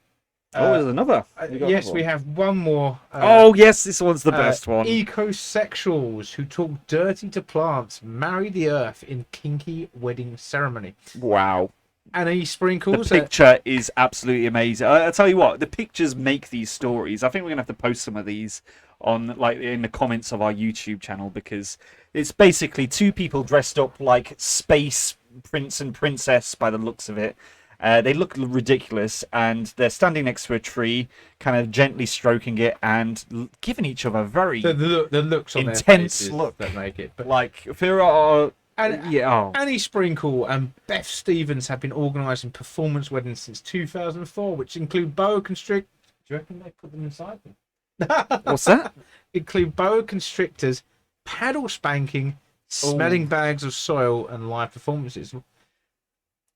There's another. Yes, we have one more. Yes, this one's the best one. Ecosexuals who talk dirty to plants marry the earth in kinky wedding ceremony. Wow. And he sprinkles. The picture is absolutely amazing. I tell you what, the pictures make these stories. I think we're gonna have to post some of these on in the comments of our YouTube channel, because it's basically two people dressed up like space prince and princess by the looks of it. They look ridiculous, and they're standing next to a tree, kind of gently stroking it and giving each other very the looks on intense look that make it. But like if there are. Annie Sprinkle and Beth Stevens have been organising performance weddings since 2004, which include boa constrictors. Do you reckon they put them inside them? What's that? Include boa constrictors, paddle spanking, smelling bags of soil, and live performances.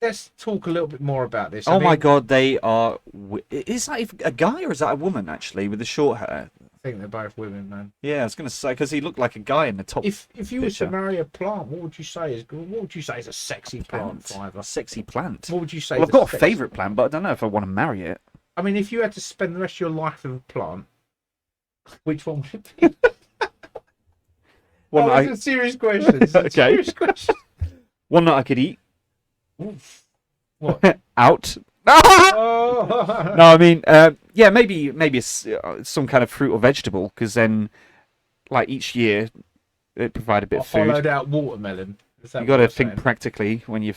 Let's talk a little bit more about this. My god, they are. Is that a guy or is that a woman actually with the short hair? I think they're both women, man. Yeah, I was going to say, because he looked like a guy in the top. If you were to marry a plant, what would you say is a sexy plant? A sexy plant. What would you say? Well, I've got a favourite plant, but I don't know if I want to marry it. I mean, if you had to spend the rest of your life with a plant, which one would it be? It's a serious question. Okay. Serious question. One that I could eat. Oof. What? Out. No, I mean, maybe some kind of fruit or vegetable, because then, like each year, it provide a bit of food. Hollowed out watermelon. You got to think practically when you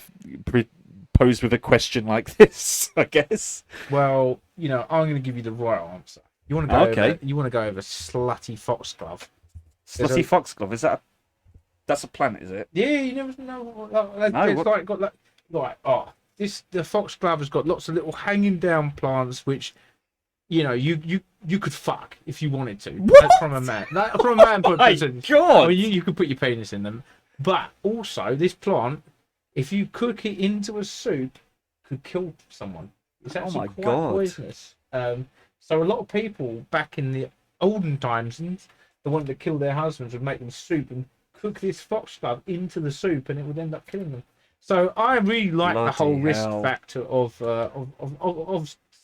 posed with a question like this, I guess. Well, I'm going to give you the right answer. You want to go? Okay. You want to go over slutty Foxglove? Slutty Foxglove, that's a planet, is it? Yeah, you never know. The Foxglove has got lots of little hanging down plants, which, you know, you could fuck if you wanted to. What? From a man. From a man point of view. God! I mean, you could put your penis in them. But also, this plant, if you cook it into a soup, could kill someone. It's actually quite poisonous. So a lot of people back in the olden times, the one that killed their husbands would make them soup and cook this foxglove into the soup, and it would end up killing them. So I really like the whole risk factor of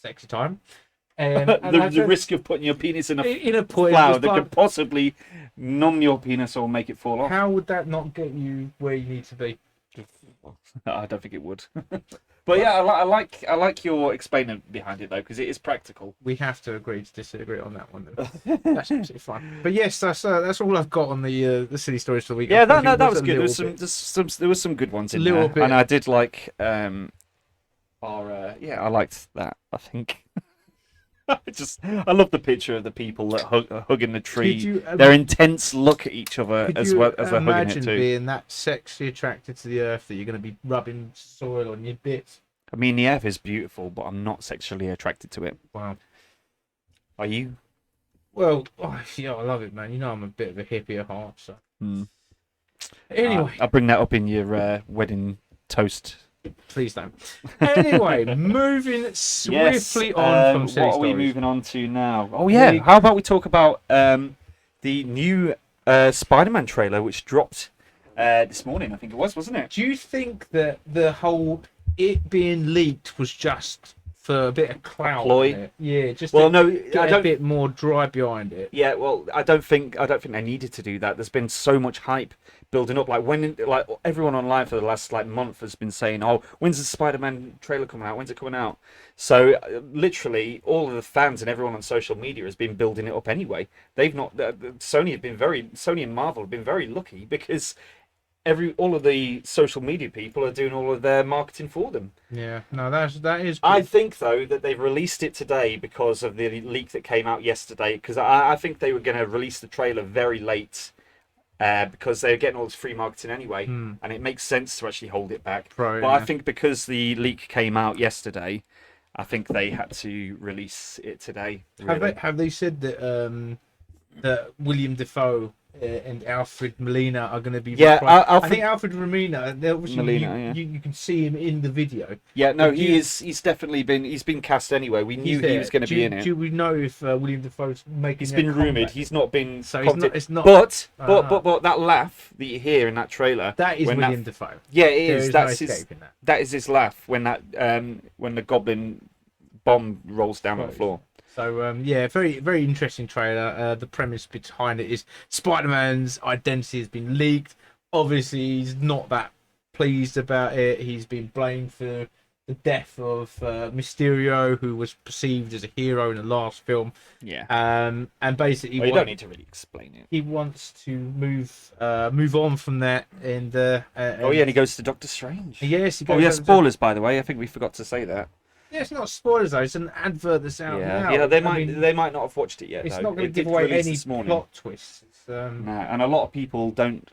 sexy time. The risk of putting your penis in a flower that could possibly numb your penis or make it fall off. How would that not get you where you need to be? I don't think it would. But yeah, I like your explaining behind it though, because it is practical. We have to agree to disagree on that one. Then. That's absolutely fine. But yes, that's all I've got on the silly stories for the week. Yeah, that was good. There was some good ones in there, and I did like I liked that. I think. I love the picture of the people that hugging the tree. Their intense look at each other as well as they're hugging it too. Imagine being that sexually attracted to the earth that you're going to be rubbing soil on your bits. I mean, the earth is beautiful, but I'm not sexually attracted to it. Wow. Are you? Well, yeah, I love it, man. You know, I'm a bit of a hippie at heart, so. Anyway, I'll bring that up in your wedding toast. Please don't. Anyway, moving swiftly on from silly what are we stories. moving on to now? Oh yeah, how about we talk about the new SpiderMan trailer, which dropped this morning, I think it was, wasn't it? Do you think that the whole it being leaked was just for a bit of clout? Yeah, just get a bit more dry behind it. Yeah, well, I don't think they needed to do that. There's been so much hype building up. Like everyone online for the last month has been saying, "Oh, when's the Spider-Man trailer coming out? When's it coming out?" So literally, all of the fans and everyone on social media has been building it up anyway. They've not. Sony and Marvel have been very lucky because all of the social media people are doing all of their marketing for them. Yeah, no, that is good. I think though that they've released it today because of the leak that came out yesterday. Because I think they were going to release the trailer very late. Because they're getting all this free marketing anyway, and it makes sense to actually hold it back. But I think because the leak came out yesterday, I think they had to release it today. Really. Have they said that that William Dafoe and Alfred Molina are going to be? Yeah, I think Alfred Molina. You can see him in the video. Yeah, no, he's definitely been cast anyway. We knew he was going to be in it. Do we know if William Dafoe's making? It's been rumored. He's not been. So it's not. But that laugh that you hear in that trailer. That is William Dafoe. Yeah, it is. That is his laugh when the goblin bomb rolls down on the floor. So very very interesting trailer. The premise behind it is Spider-Man's identity has been leaked. Obviously, he's not that pleased about it. He's been blamed for the death of Mysterio, who was perceived as a hero in the last film. Yeah. And basically, you don't need to really explain it. He wants to move on from that. And and he goes to Doctor Strange. Yes. He goes spoilers by the way. I think we forgot to say that. Yeah, it's not spoilers though. It's an advert that's out now. Yeah, they might not have watched it yet. It's not going to give away any plot twists. No, and a lot of people don't.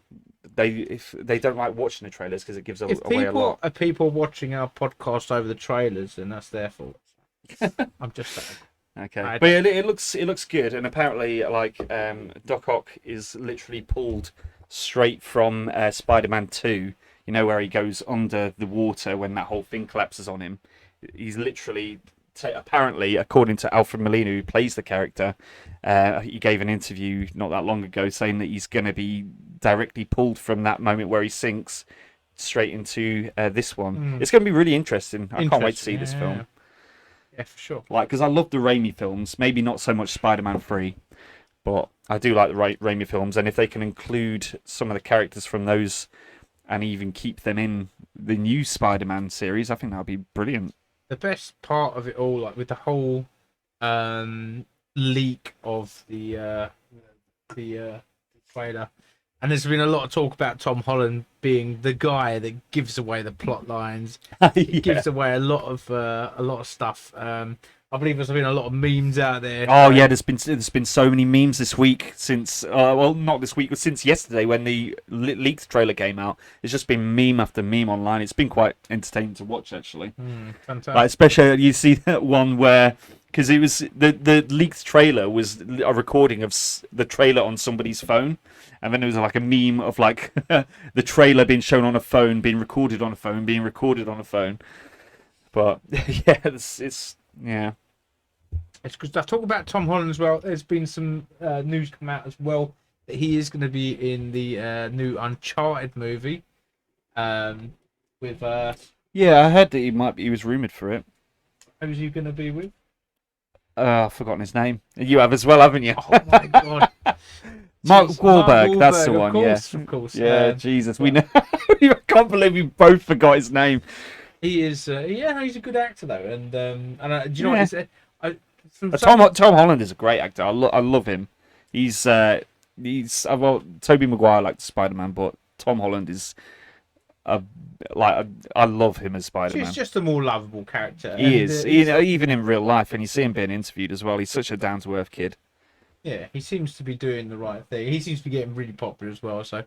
If they don't like watching the trailers because it gives away a lot. If people watching our podcast over the trailers, then that's their fault. I'm just saying. Okay, but it looks good, and apparently, Doc Ock is literally pulled straight from Spider-Man 2. You know, where he goes under the water when that whole thing collapses on him. He's literally, apparently, according to Alfred Molina, who plays the character, he gave an interview not that long ago saying that he's going to be directly pulled from that moment where he sinks straight into this one. It's going to be really interesting. I can't wait to see this film. Yeah, for sure. Because I love the Raimi films. Maybe not so much Spider-Man 3, but I do like the Raimi films. And if they can include some of the characters from those and even keep them in the new Spider-Man series, I think that would be brilliant. The best part of it all, with the whole leak of the trailer, and there's been a lot of talk about Tom Holland being the guy that gives away the plot lines. He gives away a lot of stuff. I believe there's been a lot of memes out there. Oh yeah, there's been so many memes this week since well, not this week, but since yesterday when the leaked trailer came out. It's just been meme after meme online. It's been quite entertaining to watch actually. Fantastic. Like, especially you see that one where because it was the leaked trailer was a recording of the trailer on somebody's phone, and then there was like a meme of like the trailer being shown on a phone, being recorded on a phone, being recorded on a phone. But yeah, it's yeah. It's good stuff. Talk about Tom Holland as well. There's been some news come out as well that he is going to be in the new Uncharted movie. With Yeah, I heard that he was rumored for it. who's he going to be with? I've forgotten his name. You have as well, haven't you? Oh my god. Mark Jeez, Wahlberg, that's the one. Of course. Yeah, Jesus, we know. I can't believe we both forgot his name. He is. He's a good actor though, and do you know Yeah. what? Tom Holland is a great actor. I love him. He's well, Tobey Maguire liked SpiderMan, but Tom Holland is I love him as Spider-Man. He's just a more lovable character. He is. Even in real life, and you see him being interviewed as well. He's such a down-to-earth kid. Yeah, he seems to be doing the right thing. He seems to be getting really popular as well. So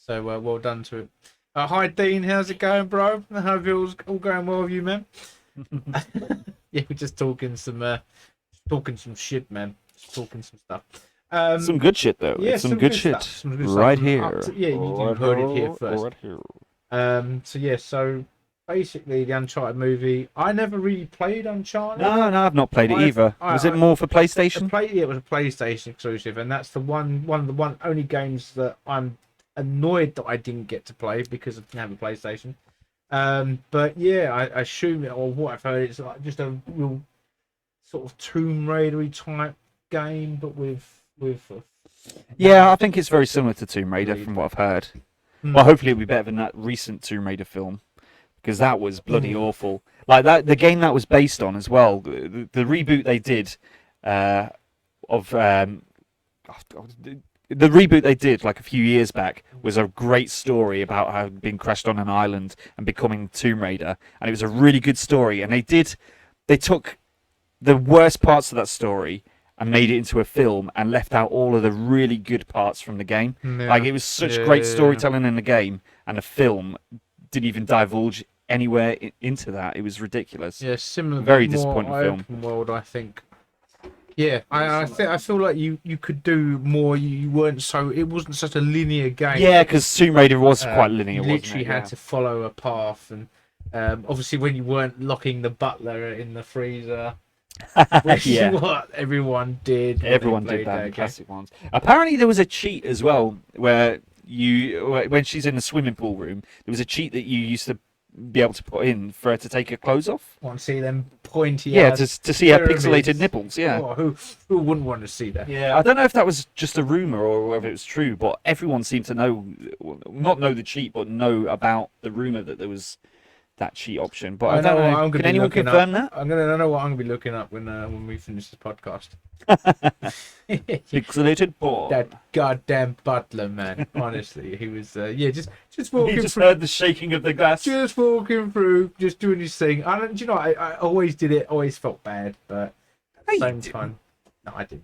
well done to him. Hi Dean, how's it going, bro? I hope it's all going well with you, man. Yeah, we're just talking some shit, man. Just talking some stuff. Some good shit though. Yeah, some good shit. Some good right stuff. here. You heard it here first. Right here. So basically the Uncharted movie. I never really played Uncharted. No, I've not played it either. Was it more for PlayStation? It was a PlayStation exclusive, and that's one of the only games that I'm annoyed that I didn't get to play because I didn't have a PlayStation. But yeah, I assume or what I've heard, it's like just a real sort of Tomb Raider type game, but with Yeah, I think it's very similar to Tomb Raider from what I've heard. Well, hopefully it'll be better than that recent Tomb Raider film, because that was bloody awful. Like that, the game that was based on as well. The reboot they did the reboot they did like a few years back was a great story about how being crashed on an island and becoming Tomb Raider, and it was a really good story. And they took the worst parts of that story and made it into a film and left out all of the really good parts from the game. Yeah. Like, it was such great storytelling in the game, and the film didn't even divulge anywhere into that. It was ridiculous. Yeah, similar. Very disappointing film. Open world, I think. Yeah, I feel like you could do more. You weren't so. It wasn't such a linear game. Yeah, because Tomb Raider was quite linear. You literally wasn't it? had to follow a path, and obviously when you weren't locking the butler in the freezer. Which is what everyone did. Everyone did that. The classic ones. Apparently, there was a cheat as well where when she's in the swimming pool room, there was a cheat that you used to be able to put in for her to take her clothes off. Want to see them pointy? Yeah, to see her pixelated nipples. Yeah. Oh, who wouldn't want to see that? Yeah, I don't know if that was just a rumor or whether it was true, but everyone seemed to not know the cheat, but know about the rumor that there was that cheat option. But I don't know. Can anyone confirm that? I know what I'm gonna be looking up when we finish this podcast. Pixelated porn. That goddamn butler, man. Honestly, he was just walking. He just through, heard the shaking of the glass. just walking through, just doing his thing. And you know, I always did it. Always felt bad, but at the same time, no, I didn't.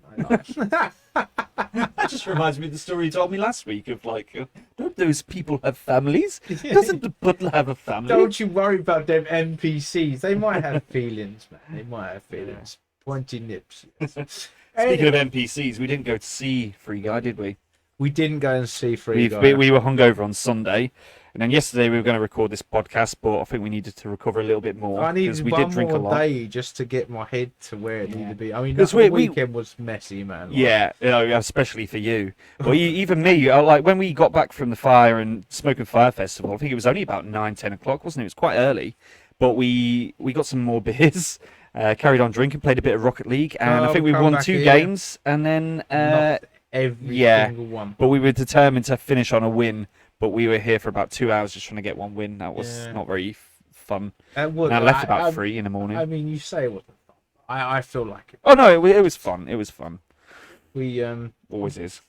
That just reminds me of the story you told me last week of like, don't those people have families? Doesn't the butler have a family? Don't you worry about them NPCs. They might have feelings, man. They might have feelings. Pointy nips. Speaking of NPCs, we didn't go to see Free Guy, did we? We didn't go and see Free Guy. We were hungover on Sunday, and then yesterday we were going to record this podcast, but I think we needed to recover a little bit more. I needed we one did drink more a lot. day just to get my head to where it needed to be. I mean, the weekend was messy, man. Yeah, especially for you. But even me, like when we got back from the Fire and Smoke and Fire Festival, I think it was only about 9-10 o'clock, wasn't it? It was quite early, but we got some more beers. Carried on drinking, played a bit of Rocket League, and I think we won 2 games, and then every single one. But we were determined to finish on a win. But we were here for about 2 hours just trying to get one win. That was not very fun. I left about 3 in the morning. I mean, you say it wasn't fun. I feel like it. Oh no, it was fun. It was fun. We always is.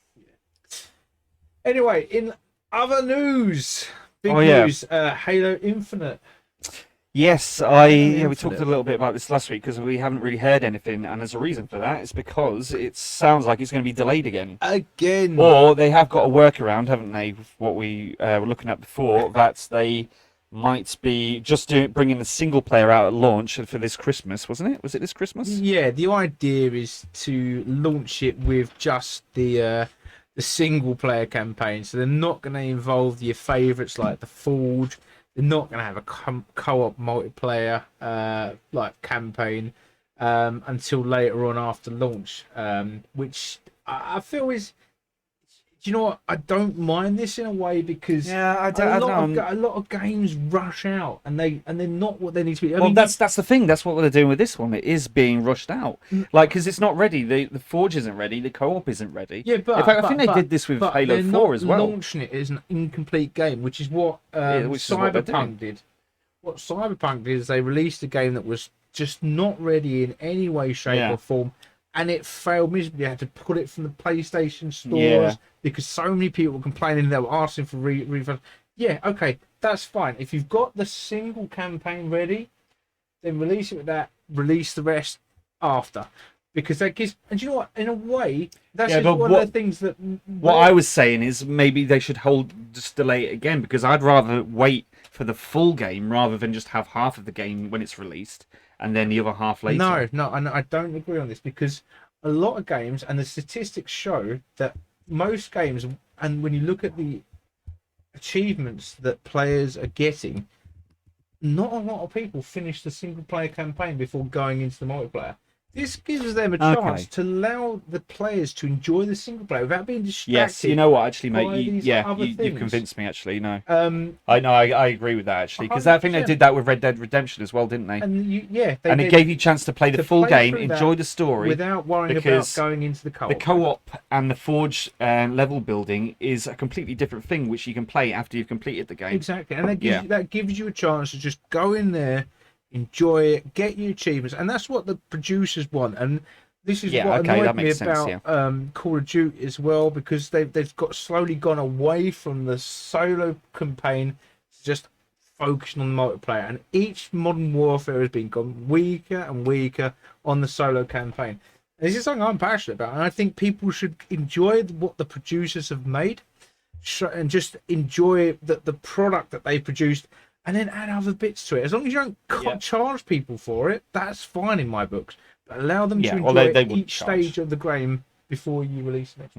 Anyway, in other news, big news, Halo Infinite. Yes, we talked a little bit about this last week because we haven't really heard anything, and there's a reason for that. It's because it sounds like it's going to be delayed again. Or they have got a workaround, haven't they? What we were looking at before, that they might be just bringing the single player out at launch for this Christmas, wasn't it? Was it this Christmas? Yeah, the idea is to launch it with just the single player campaign, so they're not going to involve your favourites like the Forge. They're not going to have a co-op multiplayer like campaign until later on after launch, which I feel is. Do you know what? I don't mind this in a way because a lot of games rush out and they're not what they need to be. I mean, that's the thing. That's what they're doing with this one. It is being rushed out, like because it's not ready. The Forge isn't ready. The co-op isn't ready. Yeah, but in fact, I think they did this with Halo 4 as well. Launching it as an incomplete game, which is what Cyberpunk did. What Cyberpunk did is they released a game that was just not ready in any way, shape, or form. And it failed miserably. They had to put it from the PlayStation stores because so many people were complaining. They were asking for refunds. Yeah, okay, that's fine. If you've got the single campaign ready, then release it with that. Release the rest after, because that gives. And you know what? In a way, that's one of the things that. What I was saying is maybe they should just delay it again, because I'd rather wait for the full game rather than just have half of the game when it's released and then the other half later. No, I don't agree on this, because a lot of games, and the statistics show that most games, and when you look at the achievements that players are getting, not a lot of people finish the single player campaign before going into the multiplayer. This gives them a chance to allow the players to enjoy the single player without being distracted. Yes, you know what, actually, mate, you've convinced me. Actually, no, I agree with that actually, because I think they did that with Red Dead Redemption as well, didn't they? And it gave you a chance to play the full game, enjoy the story without worrying about going into the co-op. The co-op and the Forge level building is a completely different thing, which you can play after you've completed the game. Exactly, and that gives you a chance to just go in there, enjoy it, get your achievements, and that's what the producers want. And this is what annoyed me about Call of Duty as well, because they've slowly gone away from the solo campaign to just focusing on the multiplayer, and each Modern Warfare has been gone weaker and weaker on the solo campaign. And this is something I'm passionate about, and I think people should enjoy what the producers have made and just enjoy the product that they produced, and then add other bits to it. As long as you don't charge people for it, that's fine in my books. But allow them to enjoy each stage of the game before you release it.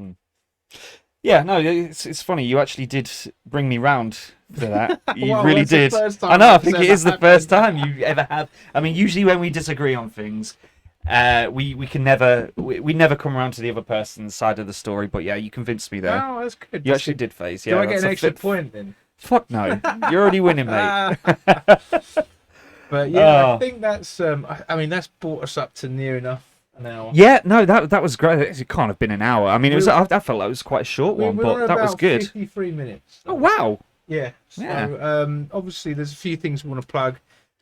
Yeah, no, it's funny. You actually did bring me round for that. You well, really did. I know. I think it is the first time you ever have. I mean, usually when we disagree on things, we never come around to the other person's side of the story. But yeah, you convinced me there. Oh, that's good. You actually did, Phase. Yeah, do I get an extra point then? Fuck no, you're already winning, mate. But yeah, I think that's. I mean, that's brought us up to near enough an hour. Yeah, no, that was great. It can't have been an hour. I mean, I felt like it was quite a short one, but that was good. 53 minutes. Oh wow. Yeah. So obviously, there's a few things we want to plug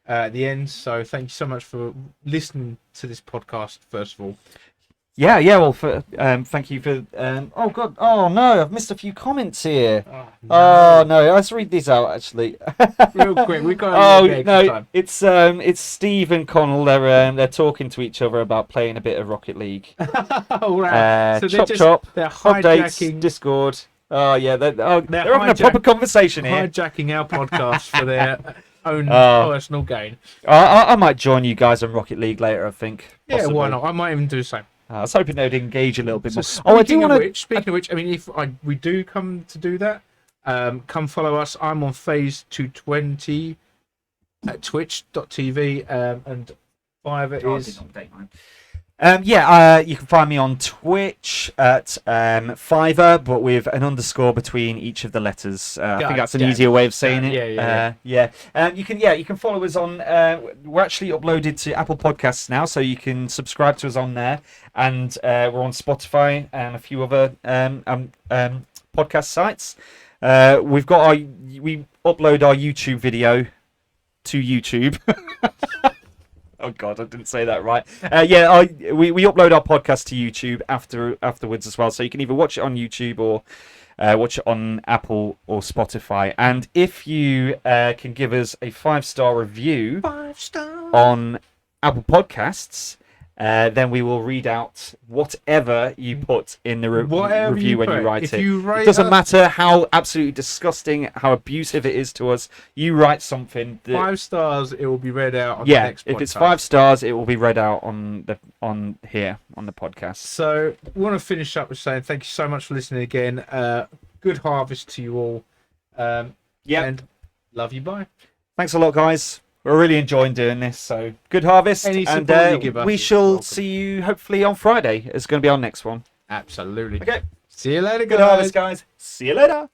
at the end. So thank you so much for listening to this podcast. First of all. Yeah. Well, thank you for. Oh God! Oh no! I've missed a few comments here. Oh no! Let's read these out actually. Real quick, we got. Time. It's Steve and Connell. They're talking to each other about playing a bit of Rocket League. Oh right. So they're hijacking updates, Discord. Oh yeah, they're having a proper conversation here. Hijacking our podcast for their own personal gain. I might join you guys on Rocket League later. I think. Possibly. Yeah, why not? I might even do the same. I was hoping they'd engage a little bit more. Speaking of which, I mean, if we do come to do that, come follow us. I'm on Phase220 at twitch.tv, and Fiverr is. You can find me on Twitch at Fiverr, but with an underscore between each of the letters. I think that's an easier way of saying it. You can follow us on. We're actually uploaded to Apple Podcasts now, so you can subscribe to us on there, and we're on Spotify and a few other podcast sites. We upload our YouTube video to YouTube. Oh God, I didn't say that right. We upload our podcast to YouTube afterwards as well, so you can either watch it on YouTube or watch it on Apple or Spotify. And if you can give us a 5-star review on Apple Podcasts, then we will read out whatever you put in the review when you write it. It doesn't matter how absolutely disgusting, how abusive it is to us. You write something. 5 stars, it will be read out on the next podcast. If it's 5 stars, it will be read out on the podcast. So, we want to finish up with saying thank you so much for listening again. Good harvest to you all. And love you. Bye. Thanks a lot, guys. We're really enjoying doing this, so good harvest. Any support you give us, we shall see you hopefully on Friday. It's going to be our next one. Absolutely. Okay. See you later, guys. Good harvest, guys. See you later.